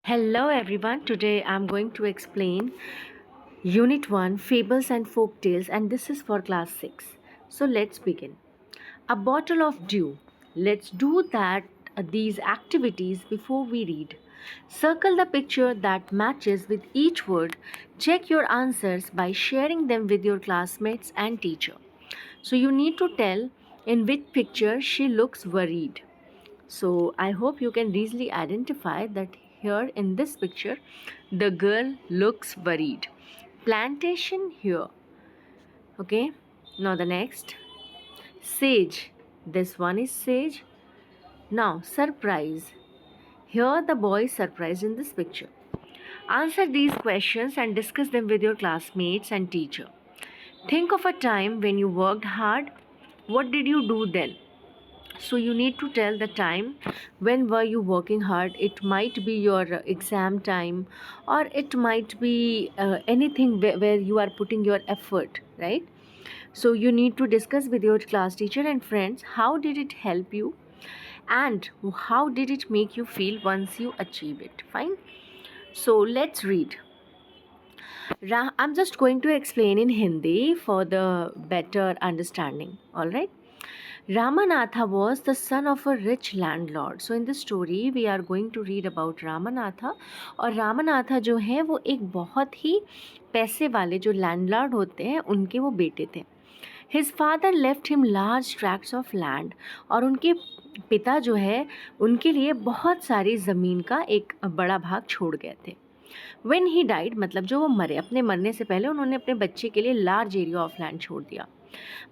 Hello everyone. Today I'm going to explain Unit 1 Fables and Folk Tales, and this is for class 6. So let's begin. A bottle of dew. Let's do these activities before we read. Circle the picture that matches with each word. Check your answers by sharing them with your classmates and teacher. So you need to tell in which picture she looks worried. So I hope you can easily identify that here in this picture the girl looks worried. Plantation here. Okay. Now the next. Sage. This one is sage. Now surprise. Here the boy is surprised in this picture. Answer these questions and discuss them with your classmates and teacher. Think of a time when you worked hard. What did you do then? So you need to tell the time when were you working hard. It might be your exam time, or it might be anything where you are putting your effort, right? So you need to discuss with your class teacher and friends how did it help you and how did it make you feel once you achieve it. Fine. So let's read. I'm just going to explain in Hindi for the better understanding. All right. Ramanatha was the son of a rich landlord. So in this story we are going to read about Ramanatha. और रामानाथा जो है वो एक बहुत ही पैसे वाले जो landlord होते हैं उनके वो बेटे थे. His father left him large tracts of land. और उनके पिता जो है उनके लिए बहुत सारी ज़मीन का एक बड़ा भाग छोड़ गए थे. When he died, मतलब जो वो मरे, अपने मरने से पहले उन्होंने अपने बच्चे के लिए लार्ज एरिया ऑफ लैंड छोड़ दिया.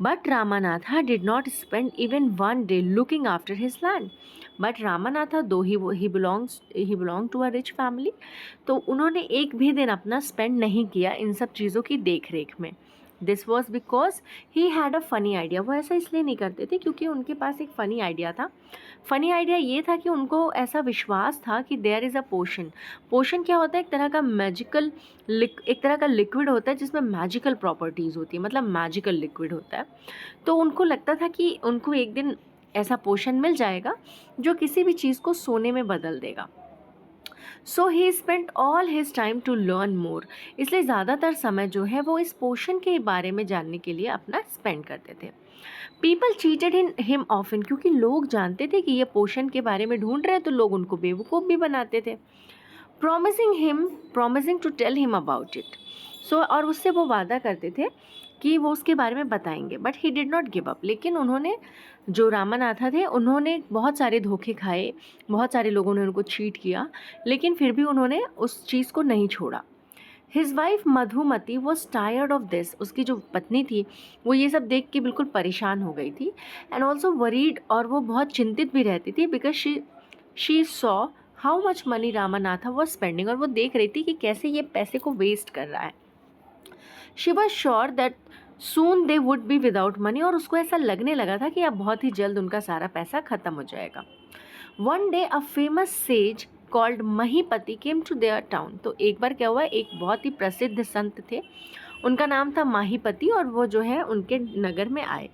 But Ramanatha did not spend even one day looking after his land. But Ramanatha, though he belonged to a rich family, तो उन्होंने एक भी दिन अपना स्पेंड नहीं किया इन सब चीज़ों की देख रेख में. This was because he had a funny idea. वो ऐसा इसलिए नहीं करते थे क्योंकि उनके पास एक फ़नी आइडिया था. फ़नी आइडिया ये था कि उनको ऐसा विश्वास था कि देयर इज़ अ पोशन. पोशन क्या होता है? एक तरह का मैजिकल एक तरह का लिक्विड होता है जिसमें मैजिकल प्रॉपर्टीज़ होती है, मतलब मैजिकल लिक्विड होता है. तो उनको लगता था कि उनको एक दिन ऐसा पोशन मिल जाएगा जो किसी भी चीज़ को सोने में बदल देगा. So he spend all his time to learn more. इसलिए ज़्यादातर समय जो है वो इस पोशन के बारे में जानने के लिए अपना स्पेंड करते थे. People cheated in him often, क्योंकि लोग जानते थे कि ये पोशन के बारे में ढूंढ रहे हैं तो लोग उनको बेवकूफ़ भी बनाते थे. promising to tell him about it. सो और उससे वो वादा करते थे कि वो उसके बारे में बताएंगे. But he did not give up. लेकिन उन्होंने, जो रामानाथा थे, उन्होंने बहुत सारे धोखे खाए, बहुत सारे लोगों ने उनको चीट किया, लेकिन फिर भी उन्होंने उस चीज़ को नहीं छोड़ा. His wife Madhumati was tired of this. उसकी जो पत्नी थी वो ये सब देख के बिल्कुल परेशान हो गई थी. एंड ऑल्सो वरीड, और वो बहुत चिंतित भी रहती थी because she saw how much money Ramanatha was spending. और वो देख रही थी कि कैसे ये पैसे को वेस्ट कर रहा है. She was sure that soon they would be without money. और उसको ऐसा लगने लगा था कि अब बहुत ही जल्द उनका सारा पैसा ख़त्म हो जाएगा. One day a famous sage called Mahipati came to their town. तो एक बार क्या हुआ, एक बहुत ही प्रसिद्ध संत थे, उनका नाम था माहीपति, और वो जो है उनके नगर में आए.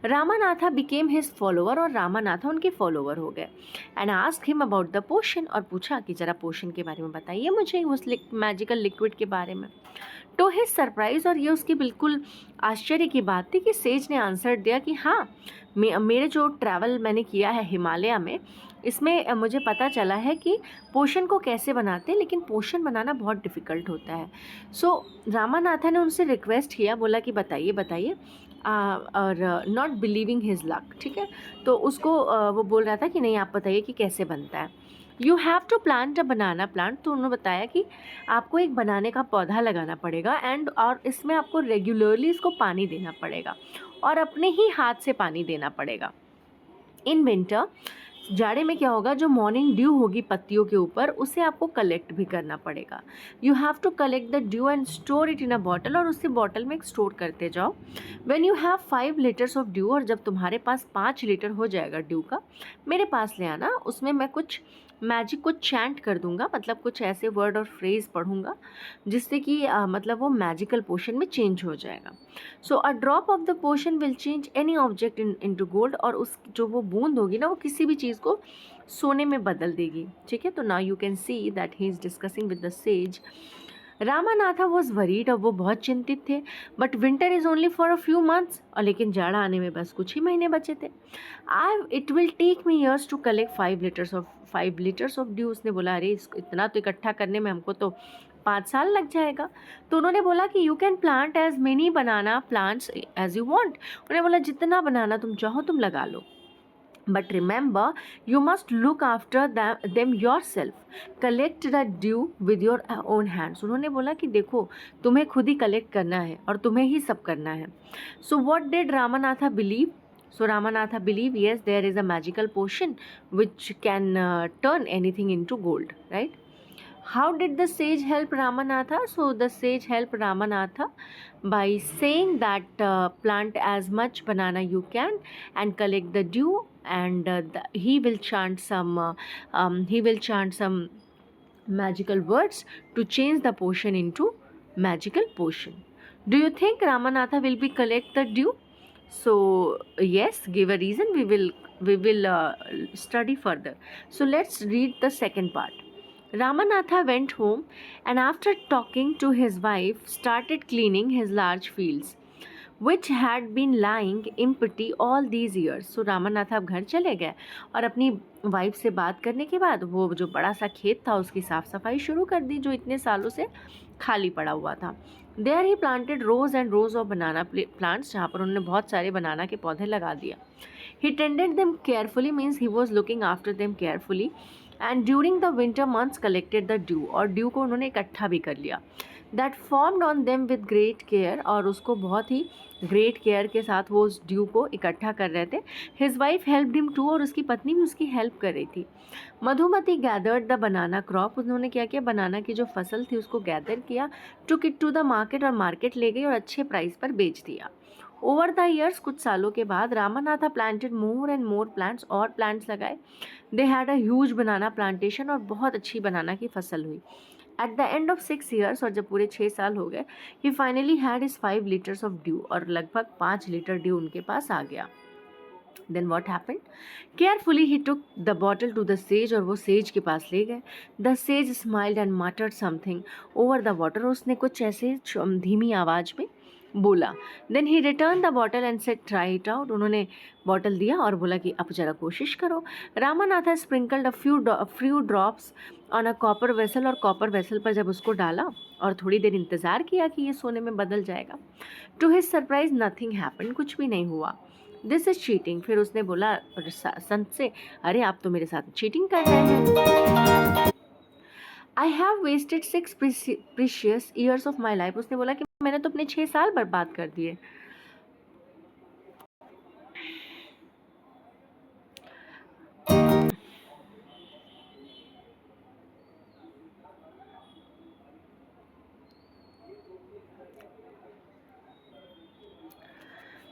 रामानाथा बिकेम हिज फॉलोअर, और रामानाथा उनके फॉलोअर हो गए. And ask him about the potion, और पूछा कि ज़रा पोशन के बारे में बताइए मुझे, उस मैजिकल लिक्विड के बारे में. टू हिज सरप्राइज, और ये उसकी बिल्कुल आश्चर्य की बात थी कि सेज ने आंसर दिया कि हाँ, मेरे जो ट्रैवल मैंने किया है हिमालय में, इसमें मुझे पता चला है कि पोशन को कैसे बनाते हैं, लेकिन पोशन बनाना बहुत डिफ़िकल्ट होता है. सो रामानाथा ने उनसे रिक्वेस्ट किया, बोला कि बताइए बताइए, और नॉट बिलीविंग हिज लक. ठीक है, तो उसको वो बोल रहा था कि नहीं, आप बताइए कि कैसे बनता है. You have to plant a banana plant. तो उन्होंने बताया कि आपको एक बनाने का पौधा लगाना पड़ेगा, और इसमें आपको रेगुलरली इसको पानी देना पड़ेगा, और अपने ही हाथ से पानी देना पड़ेगा. इन विंटर, जाड़े में क्या होगा, जो मॉर्निंग ड्यू होगी पत्तियों के ऊपर, उसे आपको कलेक्ट भी करना पड़ेगा. You have to collect the dew and store it in a bottle. और उसे बॉटल में स्टोर करते जाओ. When you have 5 litres of dew, और जब तुम्हारे पास 5 लीटर हो जाएगा ड्यू का, मेरे पास ले आना. उसमें मैं कुछ मैजिक को चैंट कर दूंगा, मतलब कुछ ऐसे वर्ड और फ्रेज पढ़ूंगा जिससे कि मतलब वो मैजिकल पोशन में चेंज हो जाएगा. So a drop of the potion will change any object into gold. और उस जो वो बूंद होगी ना, वो किसी भी चीज़ को सोने में बदल देगी। ठीक है, तो now you can see that he is discussing with the sage. Ramanatha was worried, और वो बहुत चिंतित थे। But winter is only for a few months, और लेकिन जाड़ा आने में बस कुछ ही महीने बचे थे। It will take me years to collect 5 litres of dew. उसने बोला अरे इतना तो इकट्ठा करने में हमको तो 5 साल लग जाएगा। तो उन्होंने बोला कि you can plant as many banana plants as you want. उन्होंने बोला जितना बनाना तुम चाहो तुम लगा लो, but remember you must look after them yourself. Collect the dew with your own hands. उन्होंने बोला कि देखो तुम्हें खुद ही कलेक्ट करना है और तुम्हें ही सब करना है. So what did Ramanatha believe? So Ramanatha believed, yes, there is a magical potion which can turn anything into gold, right? How did the sage help Ramanatha? So the sage helped Ramanatha by saying that plant as much banana you can and collect the dew, and he will chant some magical words to change the potion into magical potion. Do you think Ramanatha will be collect the dew? So yes, give a reason. We will study further. So let's read the second part. Ramanatha went home and after talking to his wife started cleaning his large fields which had been lying empty all these years. So Ramanatha अब घर चले गए और अपनी wife से बात करने के बाद वो जो बड़ा सा खेत था उसकी साफ सफाई शुरू कर दी जो इतने सालों से खाली पड़ा हुआ था. There he planted rows and rows of banana plants, जहाँ पर उन्होंने बहुत सारे बनाना के पौधे लगा दिया. He tended them carefully, means he was looking after them carefully, and during the winter months collected the dew, और dew को उन्होंने इकट्ठा भी कर लिया. That formed on them with great care, और उसको बहुत ही ग्रेट केयर के साथ वो उस ड्यू को इकट्ठा कर रहे थे. His wife helped him to, और उसकी पत्नी भी उसकी हेल्प कर रही थी. Madhumati gathered the banana crop, उन्होंने क्या किया, बनाना की जो फसल थी उसको गैदर किया, took it to the market, और मार्केट ले गई और अच्छे प्राइस पर बेच दिया. ओवर द ईयर्स, कुछ सालों के बाद, Ramanatha planted more and more plants, और प्लांट्स लगाए. They had a huge banana plantation, और बहुत अच्छी बनाना की फसल हुई. At the end of 6 years, और जब पूरे 6 साल हो गए, he finally had his 5 litres of dew, और लगभग 5 लीटर ड्यू उनके पास आ गया. Then what happened, carefully he took the bottle to the sage, और वो सेज के पास ले गए. The sage smiled and muttered something over the water, उसने कुछ ऐसे धीमी आवाज़ में बोला. Then he return the bottle and said try it out, उन्होंने बॉटल दिया और बोला कि अब जरा कोशिश करो. Ramanatha sprinkled a few drops on a copper vessel, और कॉपर वेसल पर जब उसको डाला और थोड़ी देर इंतज़ार किया कि ये सोने में बदल जाएगा. To his surprise nothing happen, कुछ भी नहीं हुआ. दिस इज चीटिंग, फिर उसने बोला संत से, अरे आप तो मेरे साथ चीटिंग कर रहे हैं. I have wasted 6 precious years of my life, उसने बोला कि मैंने तो अपने 6 साल बर्बाद कर दिए.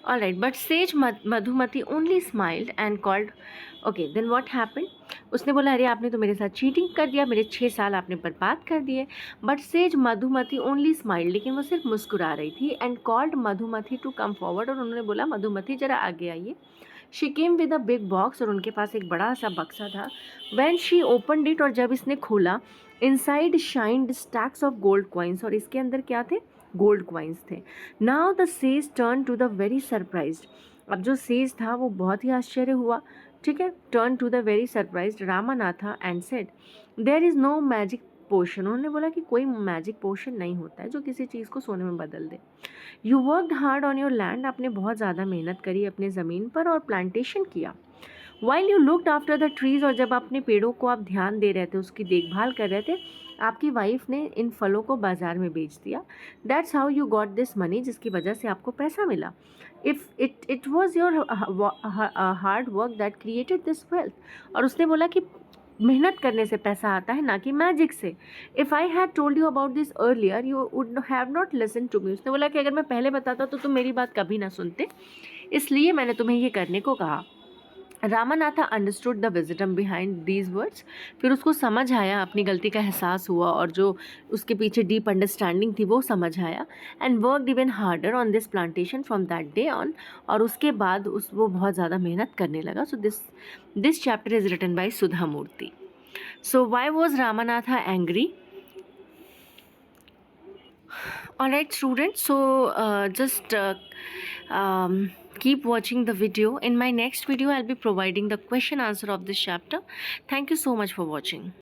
Alright, but sage Madhumati only smiled and called, okay, then what happened? उसने बोला अरे आपने तो मेरे साथ चीटिंग कर दिया, मेरे 6 साल आपने बर्बाद कर दिए. But says Madhumati only smiled, लेकिन वो सिर्फ मुस्कुरा रही थी. And called Madhumati to come forward, और उन्होंने बोला मधुमती जरा आगे आइए. She came with a big box, और उनके पास एक बड़ा सा बक्सा था. व्हेन शी ओपनड इट, और जब इसने खोला, inside shined stacks of gold coins, और इसके अंदर क्या थे, गोल्ड कॉइन्स थे. Now the sage turn to the very surprised, अब जो सेज था वो बहुत ही आश्चर्य हुआ. ठीक है, turn to the very surprised Ramanatha and said there is no magic potion, उन्होंने बोला कि कोई मैजिक पोशन नहीं होता है जो किसी चीज़ को सोने में बदल दे. You worked hard on your land, आपने बहुत ज़्यादा मेहनत करी अपने ज़मीन पर और प्लांटेशन किया. While you looked after the trees, और जब अपने पेड़ों को आप ध्यान दे रहे थे, उसकी देखभाल कर रहे थे, आपकी वाइफ ने इन फलों को बाजार में बेच दिया. That's how you got this money, जिसकी वजह से आपको पैसा मिला. If it was your hard work that created this wealth, और उसने बोला कि मेहनत करने से पैसा आता है, ना कि मैजिक से. If I had told you about this earlier you would have not listen to me, उसने बोला कि अगर मैं पहले बताता तो तुम मेरी बात कभी ना सुनते, इसलिए मैंने तुम्हें ये करने को कहा. Ramanatha understood the wisdom behind these words. फिर उसको समझ आया, अपनी गलती का एहसास हुआ और जो उसके पीछे डीप अंडरस्टैंडिंग थी वो समझ आया। And work even harder on this plantation from that day on. और उसके बाद वो बहुत ज़्यादा मेहनत करने लगा। So this chapter is written by Sudha Murty. So why was Ramanatha angry? Alright students, so just keep watching the video. In my next video I'll be providing the question answer of this chapter. Thank you so much for watching.